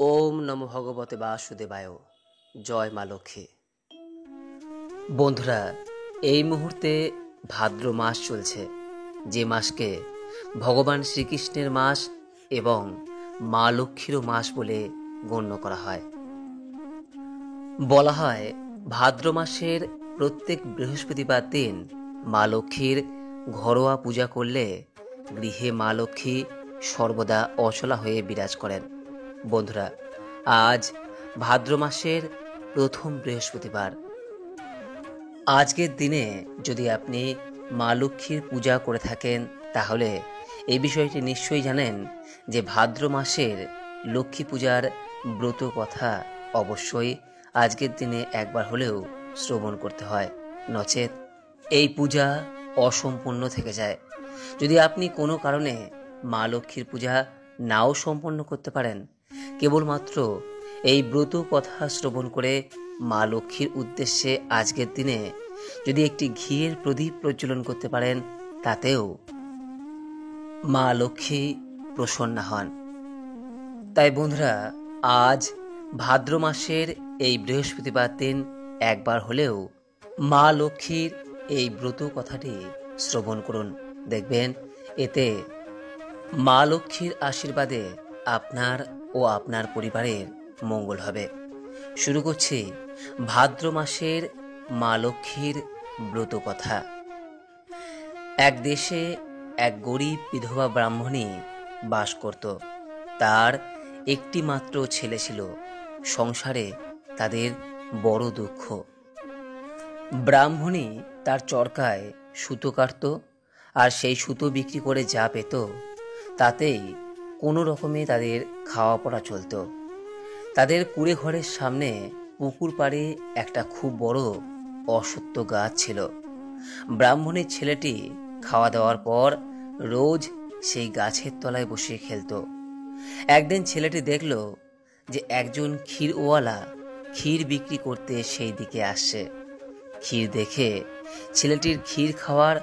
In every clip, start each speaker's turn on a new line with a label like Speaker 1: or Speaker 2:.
Speaker 1: ওম নমো ভগবতে বাসুদেবায়। জয় মা লক্ষ্মী। বন্ধুরা, এই মুহূর্তে ভাদ্র মাস চলছে, যে মাসকে ভগবান শ্রীকৃষ্ণের মাস এবং মা লক্ষ্মীরও মাস বলে গণ্য করা হয়। বলা হয় ভাদ্র মাসের প্রত্যেক বৃহস্পতিবার দিন মা লক্ষ্মীর ঘরোয়া পূজা করলে গৃহে মা লক্ষ্মী সর্বদা অচলা হয়ে বিরাজ করেন। বন্ধুরা, আজ ভাদ্র মাসের প্রথম বৃহস্পতিবার। আজকের দিনে যদি আপনি মা লক্ষ্মীর পূজা করে থাকেন, তাহলে এই বিষয়টি নিশ্চয়ই জানেন যে ভাদ্র মাসের লক্ষ্মী পূজার ব্রত কথা অবশ্যই আজকের দিনে একবার হলেও শ্রবণ করতে হয়, নচেত এই পূজা অসম্পূর্ণ থেকে যায়। যদি আপনি কোনো কারণে মা লক্ষ্মীর পূজা নাও সম্পন্ন করতে পারেন, কেবলমাত্র এই ব্রত কথা শ্রবণ করে মা লক্ষ্মীর উদ্দেশ্যে আজকের দিনে যদি একটি ঘিয়ের প্রদীপ প্রজ্বলন করতে পারেন, তাতেও মা লক্ষ্মী প্রসন্না হন। তাই বন্ধুরা, আজ ভাদ্র মাসের এই বৃহস্পতিবার দিন একবার হলেও মা লক্ষ্মীর এই ব্রত কথাটি শ্রবণ করুন। দেখবেন এতে মা লক্ষ্মীর আশীর্বাদে আপনার ও আপনার পরিবারের মঙ্গল হবে। শুরু করছি ভাদ্র মাসের মা লক্ষ্মীর ব্রত কথা। এক দেশে এক গরিব বিধবা ব্রাহ্মণী বাস করত। তার একটি মাত্র ছেলে ছিল। সংসারে তাদের বড় দুঃখ। ব্রাহ্মণী তার চরকায় সুতো কাটত, আর সেই সুতো বিক্রি করে যা পেত তাতেই কোনো রকমে তাদের খাওয়া পড়া চলত। তাদের কুঁড়ে ঘরের সামনে পুকুর পাড়ে একটা খুব বড় অশ্বত্থ গাছ ছিল। ব্রাহ্মণের ছেলেটি খাওয়া দাওয়ার পর রোজ সেই গাছের তলায় বসে খেলত। একদিন ছেলেটি দেখল যে একজন ক্ষীরওয়ালা ক্ষীর বিক্রি করতে সেই দিকে আসছে। ক্ষীর দেখে ছেলেটির ক্ষীর খাওয়ার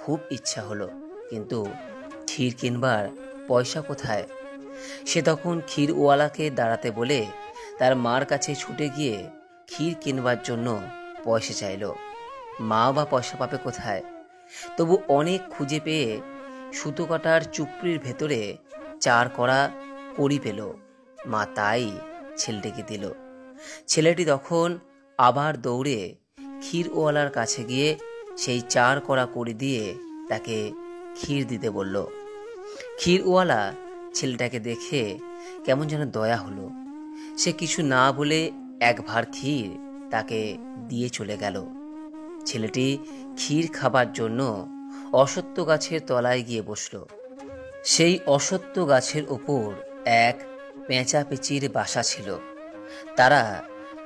Speaker 1: খুব ইচ্ছা হলো, কিন্তু ক্ষীর কিনবার পয়সা কোথায়? সে তখন ক্ষীরওয়ালাকে দাঁড়াতে বলে তার মার কাছে ছুটে গিয়ে ক্ষীর কিনবার জন্য পয়সা চাইল। মা বা পয়সা পাবে কোথায়? তবু অনেক খুঁজে পেয়ে সুতো কাটার চুপড়ির ভেতরে 4 কড়া কড়ি পেল। মা তাই ছেলেটিকে দিল। ছেলেটি তখন আবার দৌড়ে ক্ষীরওয়ালার কাছে গিয়ে সেই 4 কড়া কড়ি দিয়ে তাকে ক্ষীর দিতে বলল। ক্ষীরওয়ালা ছেলেটাকে দেখে কেমন যেন দয়া হলো। সে কিছু না বলে এক ভার ক্ষীর তাকে দিয়ে চলে গেল। ছেলেটি ক্ষীর খাবার জন্য অশ্বত্থ গাছের তলায় গিয়ে বসল। সেই অশ্বত্থ গাছের ওপর এক পেঁচা পেঁচির বাসা ছিল। তারা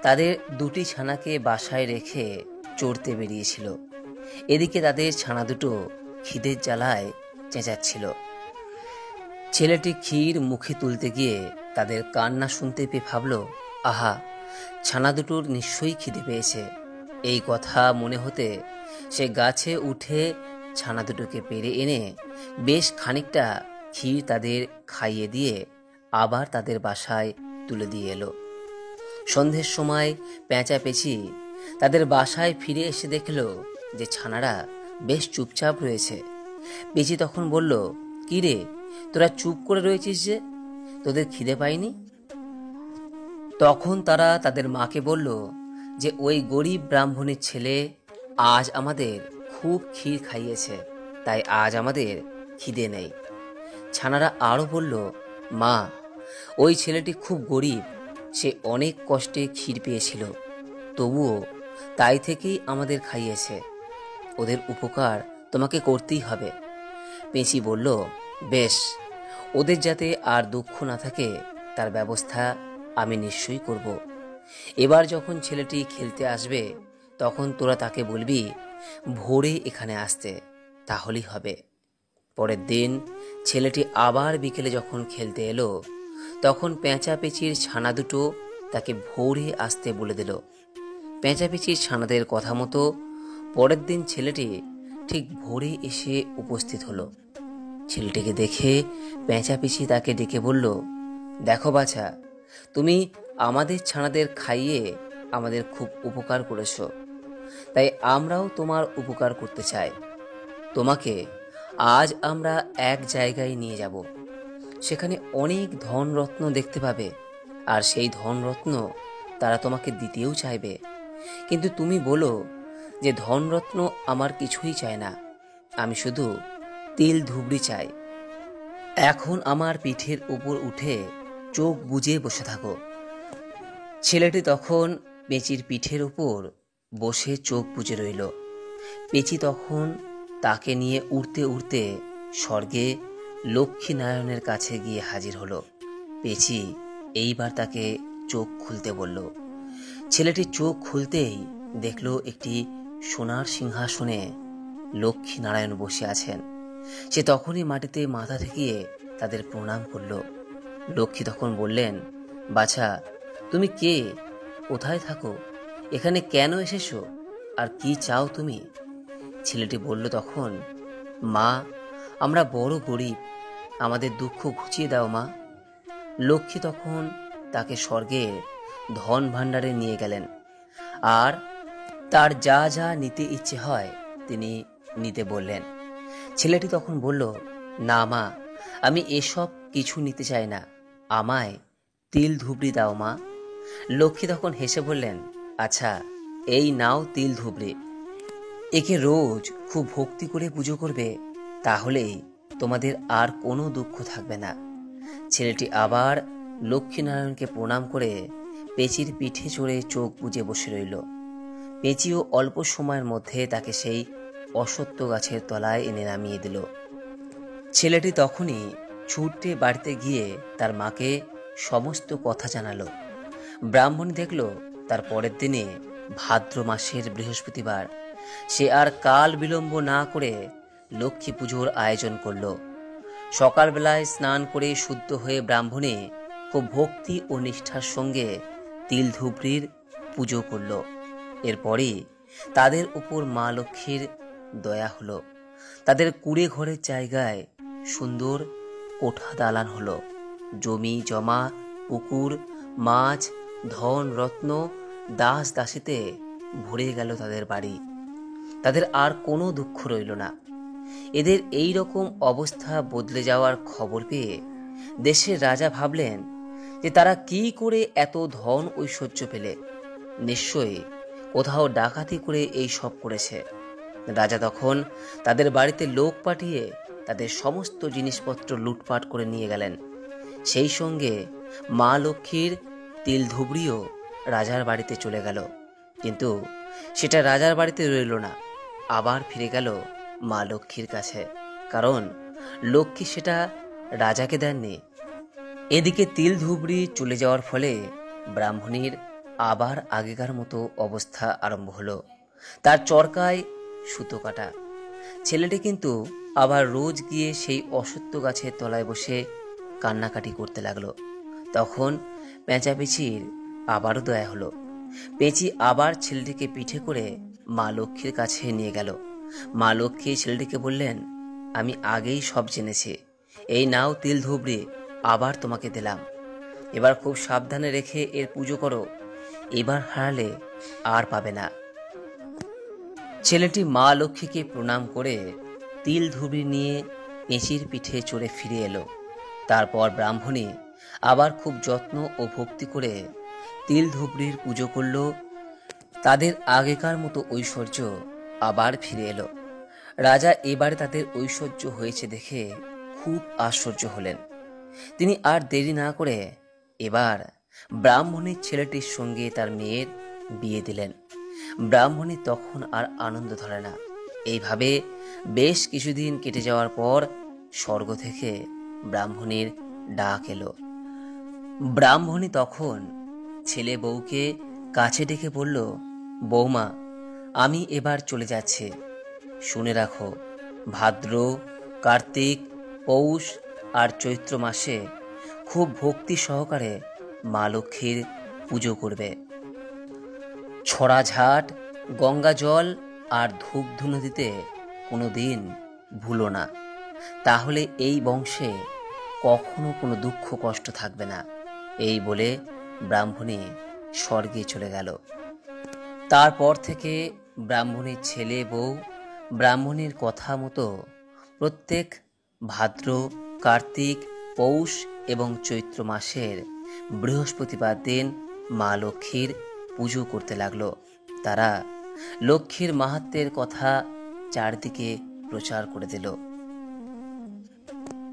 Speaker 1: তাদের 2টি ছানাকে বাসায় রেখে চড়তে বেরিয়েছিল। এদিকে তাদের ছানা দুটো খিদের জ্বালায় চেঁচাচ্ছিল। ছেলেটি ক্ষীর মুখে তুলতে গিয়ে তাদের কান্না শুনতে পেয়ে ভাবল, আহা, ছানা দুটোর নিশ্চয়ই খিদে পেয়েছে। এই কথা মনে হতে সে গাছে উঠে ছানা দুটোকে পেড়ে এনে বেশ খানিকটা ক্ষীর তাদের খাইয়ে দিয়ে আবার তাদের বাসায় তুলে দিয়ে এলো। সন্ধ্যের সময় পেঁচা পেঁচি তাদের বাসায় ফিরে এসে দেখল যে ছানারা বেশ চুপচাপ রয়েছে। পেঁচি তখন বলল, কি রে, তোরা চুপ করে রয়েছিস যে? তোদের খিদে পায়নি? তখন তারা তাদের মাকে বলল যে ওই গরিব ব্রাহ্মণের ছেলে আজ আমাদের খুব ক্ষীর খাইয়েছে, তাই আজ আমাদের খিদে নেই। ছানারা আরও বলল, মা, ওই ছেলেটি খুব গরিব, সে অনেক কষ্টে ক্ষীর পেয়েছিল, তবুও তাই থেকেই আমাদের খাইয়েছে। ওদের উপকার তোমাকে করতেই হবে। পেঁচি বলল, বেশ, ওদের যাতে আর দুঃখ না থাকে তার ব্যবস্থা আমি নিশ্চয়ই করব। এবার যখন ছেলেটি খেলতে আসবে, তখন তোরা তাকে বলবি ভোরে এখানে আসতে, তাহলেই হবে। পরের দিন ছেলেটি আবার বিকেলে যখন খেলতে এলো, তখন পেঁচা পেঁচির ছানা দুটো তাকে ভোরে আসতে বলে দিল। পেঁচা পেঁচির ছানাদের কথা মতো পরের দিন ছেলেটি ঠিক ভোরে এসে উপস্থিত হলো। ছেলেটিকে দেখে পেঁচা পিসি তাকে ডেকে বলল, দেখো বাছা, তুমি আমাদের ছানাদের খাইয়ে আমাদের খুব উপকার করেছো, তাই আমরাও তোমার উপকার করতে চাই। তোমাকে আজ আমরা এক জায়গায় নিয়ে যাব, সেখানে অনেক ধনরত্ন দেখতে পাবে, আর সেই ধনরত্ন তারা তোমাকে দিতেও চাইবে। কিন্তু তুমি বলো যে ধনরত্ন আমার কিছুই চাই না, আমি শুধু তিল ধুবড়ি চাই। এখন আমার পিঠের উপর উঠে চোখ বুজে বসে থাকো। ছেলেটি তখন পেঁচির পিঠের উপর বসে চোখ বুজে রইল। পেঁচি তখন তাকে নিয়ে উড়তে উড়তে স্বর্গে লক্ষ্মীনারায়ণের কাছে গিয়ে হাজির হলো। পেঁচি এইবার তাকে চোখ খুলতে বলল। ছেলেটি চোখ খুলতেই দেখল একটি সোনার সিংহাসনে লক্ষ্মীনারায়ণ বসে আছেন। সে তখনই মাটিতে মাথা ঠেকিয়ে তাদের প্রণাম করল। লক্ষ্মী তখন বললেন, বাছা, তুমি কে? কোথায় থাকো? এখানে কেন এসেছো? আর কি চাও তুমি? ছেলেটি বলল তখন, মা, আমরা বড় গরিব, আমাদের দুঃখ ঘুচিয়ে দাও মা। লক্ষ্মী তখন তাকে স্বর্গের ধন ভাণ্ডারে নিয়ে গেলেন, আর তার যা যা নিতে ইচ্ছে হয় তিনি নিতে বললেন। ছেলেটি তখন বলল, না মা, আমি এসব কিছু নিতে চাই না, আমায় তিল ধুবড়ি দাও মা। লক্ষ্মী তখন হেসে বললেন, আচ্ছা, এই নাও তিল ধুবড়ি, একে রোজ খুব ভক্তি করে পুজো করবে, তাহলেই তোমাদের আর কোনো দুঃখ থাকবে না। ছেলেটি আবার লক্ষ্মীনারায়ণকে প্রণাম করে পেঁচির পিঠে চড়ে চোখ বুজে বসে রইল। পেঁচিও অল্প সময়ের মধ্যে তাকে সেই অশ্বত্থ গাছের তলায় এনে নামিয়ে দিল। ছেলেটি তখনই ছুটে বাড়িতে গিয়ে তার মাকে সমস্ত কথা জানালো। ব্রাহ্মণী দেখল তার পরের দিনে ভাদ্র মাসের বৃহস্পতিবার। সে আর কাল বিলম্ব না করে লক্ষ্মী পুজোর আয়োজন করল। সকালবেলায় স্নান করে শুদ্ধ হয়ে ব্রাহ্মণী খুব ভক্তি ও নিষ্ঠার সঙ্গে তিল ধুবড়ির পুজো করল। এরপরই তাদের উপর মা লক্ষ্মীর দয়া হলো। তাদের কুড়ে ঘরের জায়গায় সুন্দর কোঠা দালান হলো। জমি জমা, পুকুর, মাছ, ধন রত্ন, দাস দাসীতে ভরে গেল তাদের বাড়ি। তাদের আর কোনো দুঃখ রইল না। এদের এই রকম অবস্থা বদলে যাওয়ার খবর পেয়ে দেশের রাজা ভাবলেন যে তারা কি করে এত ধন ঐশ্বর্য পেলে, নিশ্চয়ই কোথাও ডাকাতি করে এই সব করেছে। রাজা তখন তাদের বাড়িতে লোক পাঠিয়ে তাদের সমস্ত জিনিসপত্র লুটপাট করে নিয়ে গেলেন। সেই সঙ্গে মা লক্ষ্মীর তিল ধুবড়িও রাজার বাড়িতে চলে গেল। কিন্তু সেটা রাজার বাড়িতে রইল না, আবার ফিরে গেল মা লক্ষ্মীর কাছে, কারণ লক্ষ্মী সেটা রাজাকে দেননি। এদিকে তিল ধুবড়ি চলে যাওয়ার ফলে ব্রাহ্মণীর আবার আগেকার মতো অবস্থা আরম্ভ হলো। তার চরকায় সুতো কাটা। ছেলেটি কিন্তু আবার রোজ গিয়ে সেই অশ্বত্থ গাছের তলায় বসে কান্নাকাটি করতে লাগলো। তখন পেঁচাপিচির আবারও দয়া হলো। পেঁচি আবার ছেলেটিকে পিঠে করে মা লক্ষ্মীর কাছে নিয়ে গেল। মা লক্ষ্মী ছেলেটিকে বললেন, আমি আগেই সব জেনেছি, এই নাও তিল ধুবড়ি, আবার তোমাকে দিলাম। এবার খুব সাবধানে রেখে এর পুজো করো, এবার হারালে আর পাবে না। ছেলেটি মা লক্ষ্মীকে প্রণাম করে তিল ধুবড়ি নিয়ে পেঁচির পিঠে চড়ে ফিরে এলো। তারপর ব্রাহ্মণী আবার খুব যত্ন ও ভক্তি করে তিল ধুবড়ির পুজো করল। তাদের আগেকার মতো ঐশ্বর্য আবার ফিরে এলো। রাজা এবারে তাদের ঐশ্বর্য হয়েছে দেখে খুব আশ্চর্য হলেন। তিনি আর দেরি না করে এবার ব্রাহ্মণীর ছেলেটির সঙ্গে তার মেয়ের বিয়ে দিলেন। ব্রাহ্মণী তখন আর আনন্দ ধরে না। এইভাবে বেশ কিছুদিন কেটে যাওয়ার পর স্বর্গ থেকে ব্রাহ্মণীর ডাক এলো। ব্রাহ্মণী তখন ছেলে বউকে কাছে ডেকে বলল, বৌমা, আমি এবার চলে যাচ্ছি। শুনে রাখো, ভাদ্র, কার্তিক, পৌষ আর চৈত্র মাসে খুব ভক্তি সহকারে মা লক্ষ্মীর পুজো করবে। ছড়া ঝাট, গঙ্গা জল আর ধূপ ধুনো দিতে কোনো দিন ভুলো না, তাহলে এই বংশে কখনো কোনো দুঃখ কষ্ট থাকবে না। এই বলে ব্রাহ্মণী স্বর্গে চলে গেল। তারপর থেকে ব্রাহ্মণীর ছেলে বউ ব্রাহ্মণীর কথা মতো প্রত্যেক ভাদ্র, কার্তিক, পৌষ এবং চৈত্র মাসের বৃহস্পতিবার দিন মা লক্ষ্মীর পুজো করতে লাগলো। তারা লক্ষ্মীর মাহাত্ম্যের কথা চারদিকে প্রচার করে দিল।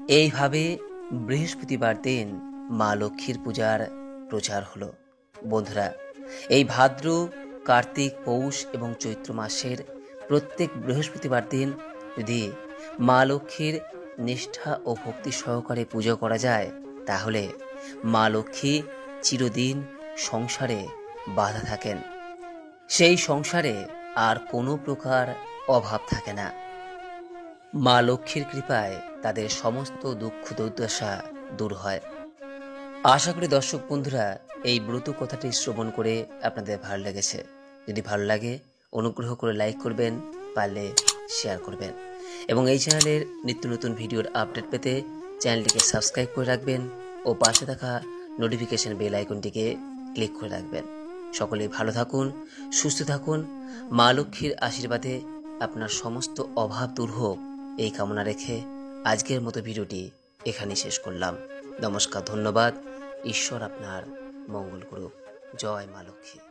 Speaker 1: এইভাবে বৃহস্পতিবার দিন মা লক্ষ্মীর পূজার প্রচার হলো। বন্ধুরা, এই ভাদ্র, কার্তিক, পৌষ এবং চৈত্র মাসের প্রত্যেক বৃহস্পতিবার দিন যদি মা লক্ষ্মীর নিষ্ঠা ও ভক্তি সহকারে পুজো করা যায়, তাহলে মা লক্ষ্মী চিরদিন সংসারে বাধা থাকেন। সেই সংসারে আর কোনো প্রকার অভাব থাকে না। মা লক্ষ্মীর কৃপায় তাদের সমস্ত দুঃখ দুর্দশা দূর হয়। আশা করি দর্শক বন্ধুরা এই ব্রত কথাটি শ্রবণ করে আপনাদের ভালো লেগেছে। যদি ভালো লাগে অনুগ্রহ করে লাইক করবেন, পারলে শেয়ার করবেন এবং এই চ্যানেলের নিত্য নতুন ভিডিওর আপডেট পেতে চ্যানেলটিকে সাবস্ক্রাইব করে রাখবেন ও পাশে থাকা নোটিফিকেশন বেল আইকনটিকে ক্লিক করে রাখবেন। সকলেই ভালো থাকুন, সুস্থ থাকুন। মা লক্ষ্মীর আশীর্বাদে আপনার সমস্ত অভাব দূর হোক, এই কামনা রেখে আজকের মতো ভিডিওটি এখানেই শেষ করলাম। নমস্কার, ধন্যবাদ। ঈশ্বর আপনার মঙ্গল করুক। জয় মা লক্ষ্মী।